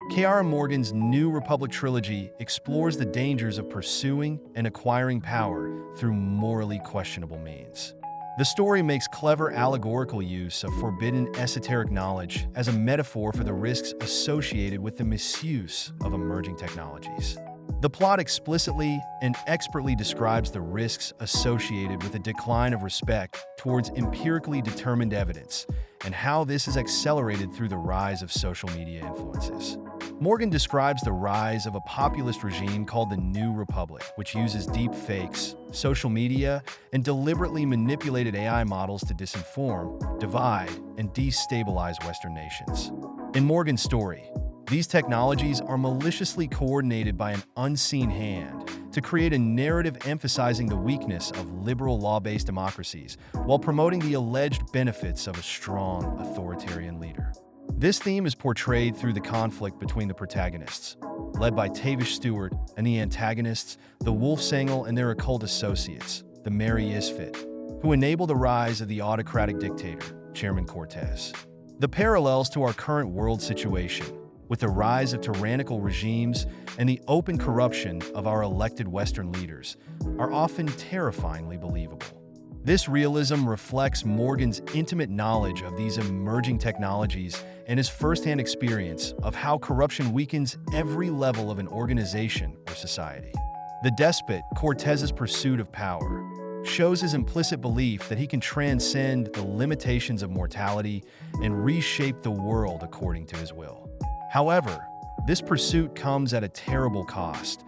K.R.M. Morgan's New Republic Trilogy explores the dangers of pursuing and acquiring power through morally questionable means. The story makes clever allegorical use of forbidden esoteric knowledge as a metaphor for the risks associated with the misuse of emerging technologies. The plot explicitly and expertly describes the risks associated with a decline of respect towards empirically determined evidence and how this is accelerated through the rise of social media influences. Morgan describes the rise of a populist regime called the New Republic, which uses deep fakes, social media, and deliberately manipulated AI models to disinform, divide, and destabilize Western nations. In Morgan's story, these technologies are maliciously coordinated by an unseen hand to create a narrative emphasizing the weakness of liberal law-based democracies while promoting the alleged benefits of a strong authoritarian leader. This theme is portrayed through the conflict between the protagonists, led by Tavish Stewart, and the antagonists, the Wolfsangel and their occult associates, the Mary Isfit, who enable the rise of the autocratic dictator, Chairman Cortez. The parallels to our current world situation, with the rise of tyrannical regimes and the open corruption of our elected Western leaders, are often terrifyingly believable. This realism reflects Morgan's intimate knowledge of these emerging technologies and his firsthand experience of how corruption weakens every level of an organization or society. The despot, Cortez's pursuit of power, shows his implicit belief that he can transcend the limitations of mortality and reshape the world according to his will. However, this pursuit comes at a terrible cost,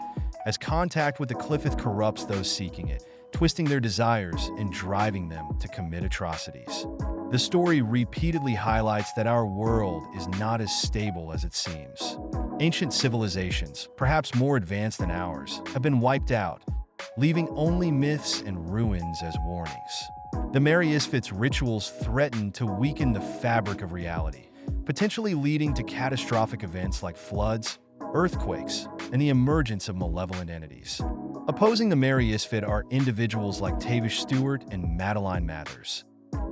as contact with the cliff corrupts those seeking it, twisting their desires and driving them to commit atrocities. The story repeatedly highlights that our world is not as stable as it seems. Ancient civilizations, perhaps more advanced than ours, have been wiped out, leaving only myths and ruins as warnings. The Mary Isfit's rituals threaten to weaken the fabric of reality, potentially leading to catastrophic events like floods, earthquakes, and the emergence of malevolent entities. Opposing the Mary Isfit are individuals like Tavish Stewart and Madeline Mathers,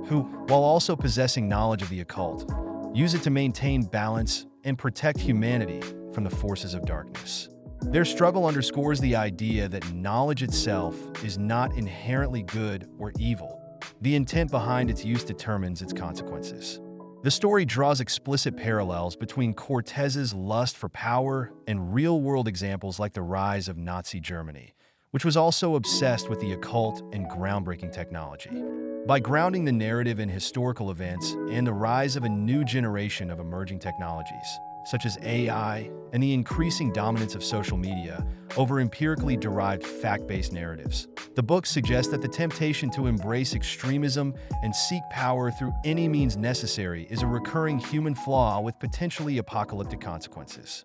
who, while also possessing knowledge of the occult, use it to maintain balance and protect humanity from the forces of darkness. Their struggle underscores the idea that knowledge itself is not inherently good or evil. The intent behind its use determines its consequences. The story draws explicit parallels between Cortez's lust for power and real-world examples like the rise of Nazi Germany, which was also obsessed with the occult and groundbreaking technology. By grounding the narrative in historical events and the rise of a new generation of emerging technologies, such as AI and the increasing dominance of social media over empirically derived fact-based narratives, the book suggests that the temptation to embrace extremism and seek power through any means necessary is a recurring human flaw with potentially apocalyptic consequences.